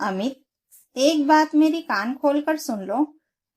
अमित, एक बात मेरी कान खोलकर सुन लो।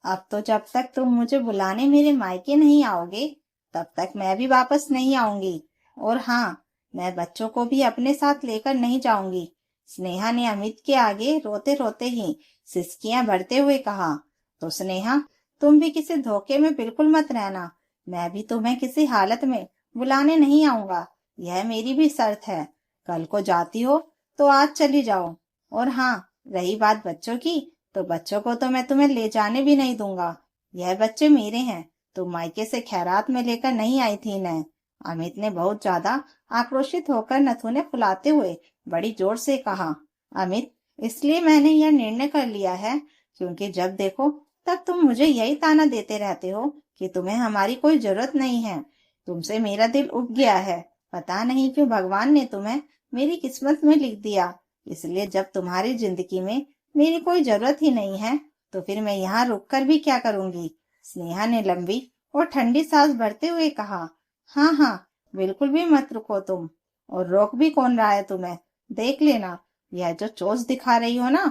अब तो जब तक तुम मुझे बुलाने मेरे मायके नहीं आओगे, तब तक मैं भी वापस नहीं आऊंगी। और हाँ, मैं बच्चों को भी अपने साथ लेकर नहीं जाऊंगी। स्नेहा ने अमित के आगे रोते रोते ही सिसकियां भरते हुए कहा। तो स्नेहा, तुम भी किसी धोखे में बिल्कुल मत रहना। मैं भी तुम्हें किसी हालत में बुलाने नहीं आऊंगा। यह मेरी भी शर्त है। कल को जाती हो तो आज चली जाओ। और हाँ, रही बात बच्चों की, तो बच्चों को तो मैं तुम्हें ले जाने भी नहीं दूंगा। यह बच्चे मेरे हैं। तुम मायके से खैरात में लेकर नहीं आई थी न। अमित ने बहुत ज्यादा आक्रोशित होकर नथुने फुलाते हुए बड़ी जोर से कहा। अमित, इसलिए मैंने यह निर्णय कर लिया है क्योंकि जब देखो तब तुम मुझे यही ताना देते रहते हो कि तुम्हें हमारी कोई जरूरत नहीं है। तुमसे मेरा दिल उब गया है। पता नहीं क्यों भगवान ने तुम्हें मेरी किस्मत में लिख दिया। इसलिए जब तुम्हारी जिंदगी में मेरी कोई जरूरत ही नहीं है, तो फिर मैं यहाँ रुक कर भी क्या करूंगी। स्नेहा ने लंबी और ठंडी सांस भरते हुए कहा। हाँ हाँ, बिल्कुल भी मत रुको तुम। और रोक भी कौन रहा है तुम्हें। देख लेना, यह जो चोच दिखा रही हो ना,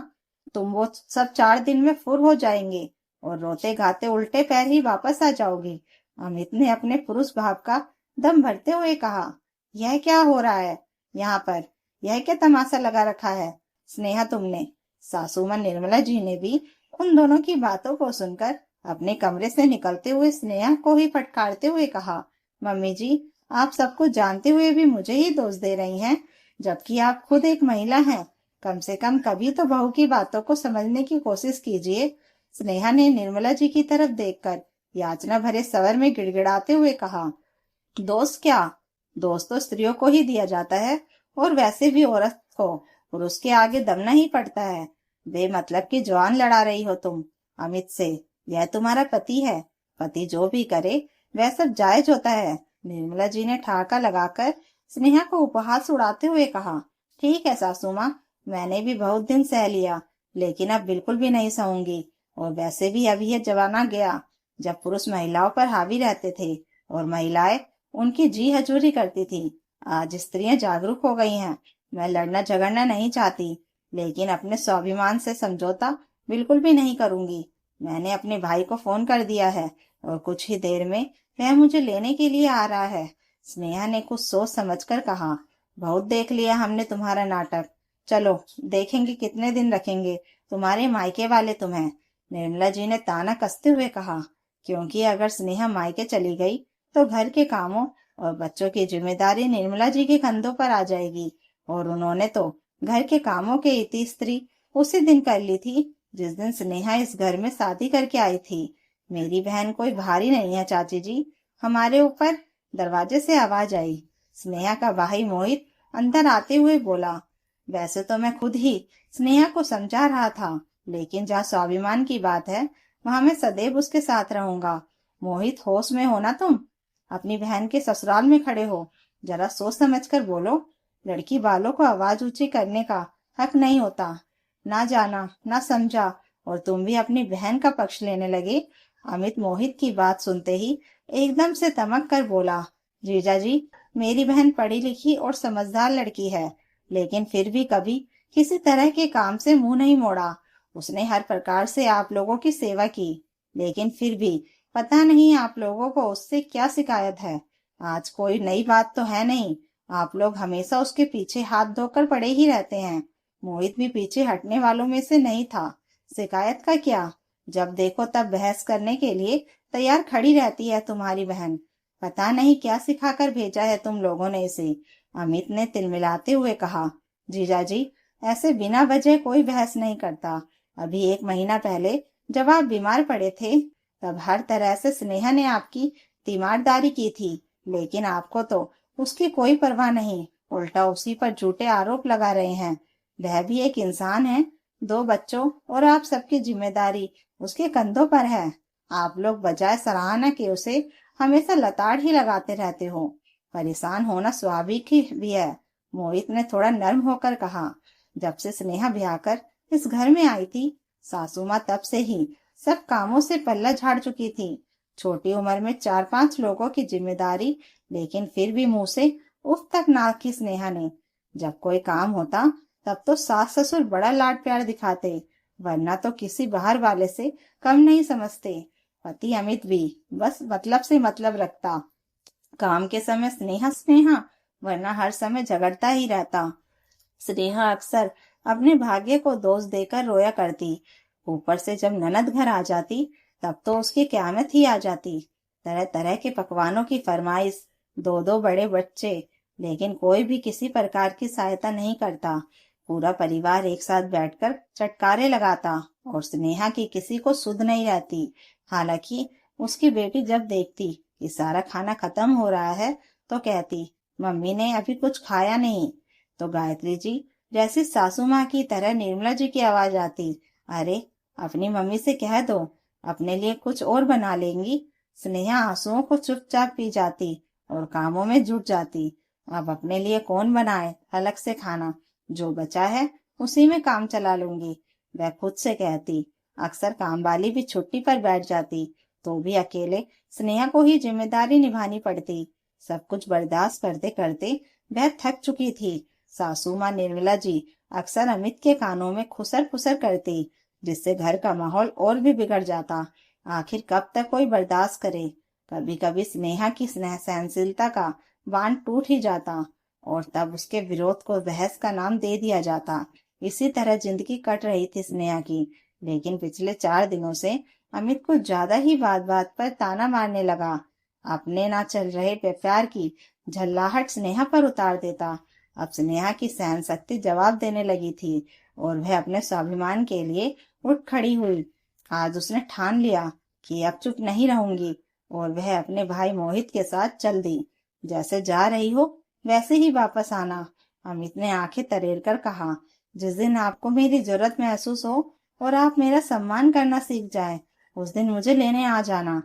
तुम वो सब 4 दिन में फुर हो जाएंगे और रोते गाते उल्टे पैर ही वापस आ जाओगी। अमित ने अपने पुरुष भाव का दम भरते हुए कहा। यह क्या हो रहा है यहाँ पर। यह क्या तमाशा लगा रखा है स्नेहा तुमने। सासू मां निर्मला जी ने भी उन दोनों की बातों को सुनकर अपने कमरे से निकलते हुए स्नेहा को ही फटकारते हुए कहा। मम्मी जी, आप सब कुछ जानते हुए भी मुझे ही दोष दे रही हैं, जबकि आप खुद एक महिला हैं। कम से कम कभी तो बहू की बातों को समझने की कोशिश कीजिए। स्नेहा ने निर्मला जी की तरफ देखकर याचना भरे स्वर में गिड़गिड़ाते हुए कहा। दोस्त क्या, दोस्त तो स्त्रियों को ही दिया जाता है, और वैसे भी औरत को पुरुष के आगे दमना ही पड़ता है। बेमतलब की जवान लड़ा रही हो तुम अमित से। यह तुम्हारा पति है। पति जो भी करे वह सब जायज होता है। निर्मला जी ने ठहाका लगाकर स्नेहा को उपहास उड़ाते हुए कहा। ठीक है सासू माँ, मैंने भी बहुत दिन सह लिया, लेकिन अब बिल्कुल भी नहीं सहूंगी। और वैसे भी अभी यह जमाना गया जब पुरुष महिलाओं पर हावी रहते थे और महिलाएं उनकी जी हजूरी करती थी। आज स्त्रियां जागरूक हो गई हैं। मैं लड़ना झगड़ना नहीं चाहती, लेकिन अपने स्वाभिमान से समझौता बिल्कुल भी नहीं करूंगी। मैंने अपने भाई को फोन कर दिया है और कुछ ही देर में वह मुझे लेने के लिए आ रहा है। स्नेहा ने कुछ सोच समझकर कहा। बहुत देख लिया हमने तुम्हारा नाटक। चलो देखेंगे कितने दिन रखेंगे तुम्हारे मायके वाले तुम्हें। निर्मला जी ने ताना कसते हुए कहा, क्योंकि अगर स्नेहा मायके चली गई तो घर के कामों और बच्चों की जिम्मेदारी निर्मला जी के कंधों पर आ जाएगी। और उन्होंने तो घर के कामों के इति स्त्री उसी दिन कर ली थी जिस दिन स्नेहा इस घर में शादी करके आई थी। मेरी बहन कोई भारी नहीं है चाची जी हमारे ऊपर। दरवाजे से आवाज आई। स्नेहा का भाई मोहित अंदर आते हुए बोला। वैसे तो मैं खुद ही स्नेहा को समझा रहा था, लेकिन जहाँ स्वाभिमान की बात है वहां मैं सदैव उसके साथ रहूंगा। मोहित, होश में हो ना तुम। अपनी बहन के ससुराल में खड़े हो। जरा सोच समझ कर बोलो। लड़की वालों को आवाज ऊंची करने का हक नहीं होता। ना जाना ना समझा, और तुम भी अपनी बहन का पक्ष लेने लगे। अमित मोहित की बात सुनते ही एकदम से तमक कर बोला। जीजा जी, मेरी बहन पढ़ी लिखी और समझदार लड़की है, लेकिन फिर भी कभी किसी तरह के काम से मुंह नहीं मोड़ा। उसने हर प्रकार से आप लोगों की सेवा की, लेकिन फिर भी पता नहीं आप लोगों को उससे क्या शिकायत है। आज कोई नई बात तो है नहीं। आप लोग हमेशा उसके पीछे हाथ धोकर पड़े ही रहते हैं। मोहित भी पीछे हटने वालों में से नहीं था। शिकायत का क्या, जब देखो तब बहस करने के लिए तैयार खड़ी रहती है तुम्हारी बहन। पता नहीं क्या सिखाकर भेजा है तुम लोगों ने इसे। अमित ने तिलमिलाते हुए कहा। जीजाजी, ऐसे बिना वजह कोई बहस नहीं करता। अभी 1 महीना पहले जब आप बीमार पड़े थे, तब हर तरह से स्नेहा ने आपकी तीमारदारी की थी, लेकिन आपको तो उसकी कोई परवाह नहीं। उल्टा उसी पर झूठे आरोप लगा रहे हैं। वह भी एक इंसान है। 2 बच्चों और आप सबकी जिम्मेदारी उसके कंधों पर है। आप लोग बजाय सराहना के उसे हमेशा लताड़ ही लगाते रहते हो। परेशान होना स्वाभाविक ही भी है। मोहित ने थोड़ा नर्म होकर कहा। जब से स्नेहा ब्याह कर इस घर में आई थी, सासू माँ तब से ही सब कामों से पल्ला झाड़ चुकी थी। छोटी उम्र में 4-5 लोगों की जिम्मेदारी, लेकिन फिर भी मुंह से उफ तक ना की स्नेहा ने। जब कोई काम होता तब तो सास ससुर बड़ा लाड प्यार दिखाते, वरना तो किसी बाहर वाले से कम नहीं समझते। पति अमित भी बस मतलब से मतलब रखता, काम के समय स्नेहा स्नेहा, वरना हर समय झगड़ता ही रहता। स्नेहा अक्सर अपने भाग्य को दोष देकर रोया करती। ऊपर से जब ननद घर आ जाती तब तो उसकी क्यामत ही आ जाती। तरह तरह के पकवानों की फरमाइश, दो दो बड़े बच्चे, लेकिन कोई भी किसी प्रकार की सहायता नहीं करता। पूरा परिवार एक साथ बैठकर चटकारे लगाता और स्नेहा की किसी को सुध नहीं रहती। हालांकि उसकी बेटी जब देखती कि सारा खाना खत्म हो रहा है तो कहती, मम्मी ने अभी कुछ खाया नहीं। तो गायत्री जी जैसी सासू माँ की तरह निर्मला जी की आवाज आती, अरे अपनी मम्मी से कह दो, अपने लिए कुछ और बना लेंगी। स्नेहा आंसुओं को चुपचाप पी जाती और कामों में जुट जाती। अब अपने लिए कौन बनाए अलग से खाना, जो बचा है उसी में काम चला लूंगी, वह खुद से कहती। अक्सर काम वाली भी छुट्टी पर बैठ जाती तो भी अकेले स्नेहा को ही जिम्मेदारी निभानी पड़ती। सब कुछ बर्दाश्त करते करते वह थक चुकी थी। सासू माँ निर्मला जी अक्सर अमित के कानों में खुसर फुसर करती, जिससे घर का माहौल और भी बिगड़ जाता। आखिर कब तक कोई बर्दाश्त करे। कभी कभी स्नेहा की सहनशीलता का बांध टूट ही जाता और तब उसके विरोध को बहस का नाम दे दिया जाता। इसी तरह जिंदगी कट रही थी स्नेहा की। लेकिन पिछले 4 दिनों से अमित को ज्यादा ही बात बात पर ताना मारने लगा। अपने ना चल रहे प्यार की झल्लाहट स्नेहा पर उतार देता। अब स्नेहा की सहन शक्ति जवाब देने लगी थी और वह अपने स्वाभिमान के लिए उठ खड़ी हुई। आज उसने ठान लिया कि अब चुप नहीं रहूंगी और वह अपने भाई मोहित के साथ चल दी। जैसे जा रही हो वैसे ही वापस आना। अमित ने आंखें तरेर कर कहा, जिस दिन आपको मेरी जरूरत महसूस हो और आप मेरा सम्मान करना सीख जाए, उस दिन मुझे लेने आ जाना।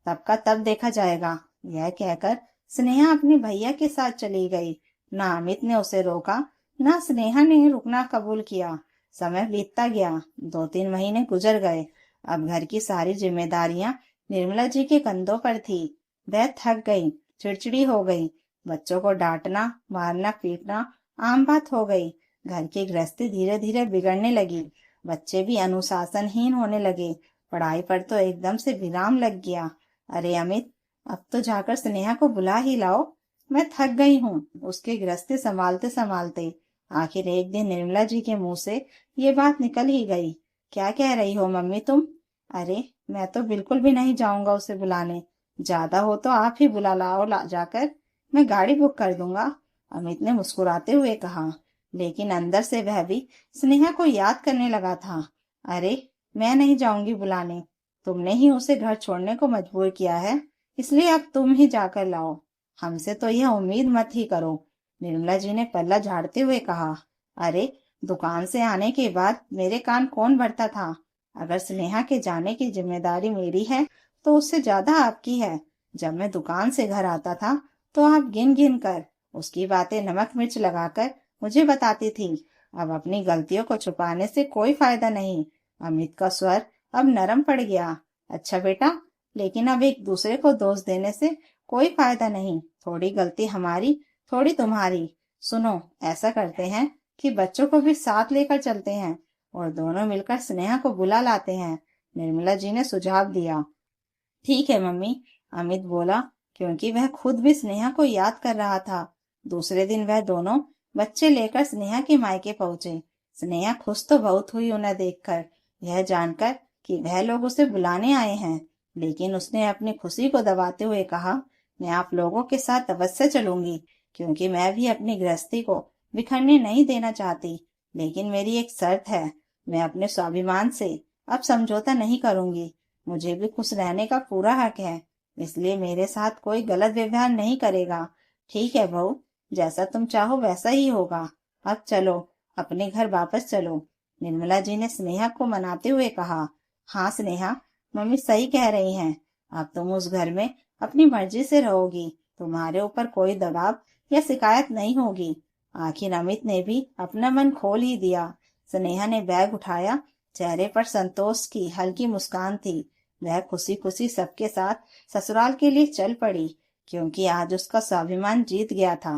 तब का तब देखा जाएगा। यह कहकर स्नेहा अपने भैया के साथ चली गई। ना अमित ने उसे रोका, ना स्नेहा ने रुकना कबूल किया। समय बीतता गया, 2-3 महीने गुजर गए। अब घर की सारी जिम्मेदारियां निर्मला जी के कंधों पर थी। वह थक गई, चिड़चिड़ी हो गई। बच्चों को डांटना, मारना, पीटना आम बात हो गई। घर की गृहस्थी धीरे धीरे बिगड़ने लगी। बच्चे भी अनुशासनहीन होने लगे। पढ़ाई पर तो एकदम से विराम लग गया। अरे अमित, अब तो जाकर स्नेहा को बुला ही लाओ, मैं थक गई हूँ उसकी गृहस्थी संभालते संभालते। आखिर एक दिन निर्मला जी के मुंह से ये बात निकल ही गई। क्या कह रही हो मम्मी तुम? अरे मैं तो बिल्कुल भी नहीं जाऊंगा उसे बुलाने। ज्यादा हो तो आप ही बुला लाओ जाकर, मैं गाड़ी बुक कर दूंगा, अमित ने मुस्कुराते हुए कहा। लेकिन अंदर से वह भी स्नेहा को याद करने लगा था। अरे मैं नहीं जाऊंगी बुलाने, तुमने ही उसे घर छोड़ने को मजबूर किया है, इसलिए अब तुम ही जाकर लाओ। हमसे तो यह उम्मीद मत ही करो, निर्मला जी ने पल्ला झाड़ते हुए कहा। अरे दुकान से आने के बाद मेरे कान कौन भरता था। अगर स्नेहा के जाने की जिम्मेदारी मेरी है तो उससे ज्यादा आपकी है। जब मैं दुकान से घर आता था तो आप गिन गिन कर उसकी बातें नमक मिर्च लगाकर मुझे बताती थी। अब अपनी गलतियों को छुपाने से कोई फायदा नहीं। अमित का स्वर अब नरम पड़ गया। अच्छा बेटा, लेकिन अब एक दूसरे को दोष देने से कोई फायदा नहीं। थोड़ी गलती हमारी, थोड़ी तुम्हारी। सुनो, ऐसा करते हैं कि बच्चों को भी साथ लेकर चलते हैं और दोनों मिलकर स्नेहा को बुला लाते हैं, निर्मला जी ने सुझाव दिया। ठीक है मम्मी, अमित बोला, क्योंकि वह खुद भी स्नेहा को याद कर रहा था। दूसरे दिन वह दोनों बच्चे लेकर स्नेहा के मायके पहुंचे। स्नेहा खुश तो बहुत हुई उन्हें देखकर, यह जानकर कि वह लोग उसे बुलाने आए हैं। लेकिन उसने अपनी खुशी को दबाते हुए कहा, मैं आप लोगों के साथ अवश्य चलूंगी, क्योंकि मैं भी अपनी गृहस्थी को बिखरने नहीं देना चाहती। लेकिन मेरी एक शर्त है, मैं अपने स्वाभिमान से अब समझौता नहीं करूंगी। मुझे भी खुश रहने का पूरा हक है, इसलिए मेरे साथ कोई गलत व्यवहार नहीं करेगा। ठीक है बहू, जैसा तुम चाहो वैसा ही होगा। अब चलो, अपने घर वापस चलो, निर्मला जी ने स्नेहा को मनाते हुए कहा। हाँ स्नेहा, मम्मी सही कह रही हैं। अब तुम उस घर में अपनी मर्जी से रहोगी, तुम्हारे ऊपर कोई दबाव या शिकायत नहीं होगी। आखिर अमित ने भी अपना मन खोल ही दिया। स्नेहा ने बैग उठाया, चेहरे पर संतोष की हल्की मुस्कान थी। वह खुशी खुशी सबके साथ ससुराल के लिए चल पड़ी, क्योंकि आज उसका स्वाभिमान जीत गया था।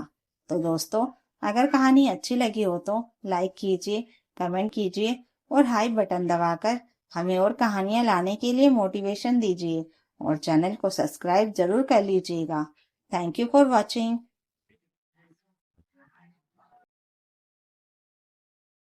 तो दोस्तों, अगर कहानी अच्छी लगी हो तो लाइक कीजिए, कमेंट कीजिए और हाई बटन दबाकर हमें और कहानियां लाने के लिए मोटिवेशन दीजिए और चैनल को सब्सक्राइब जरूर कर लीजिएगा। Thank you for watching.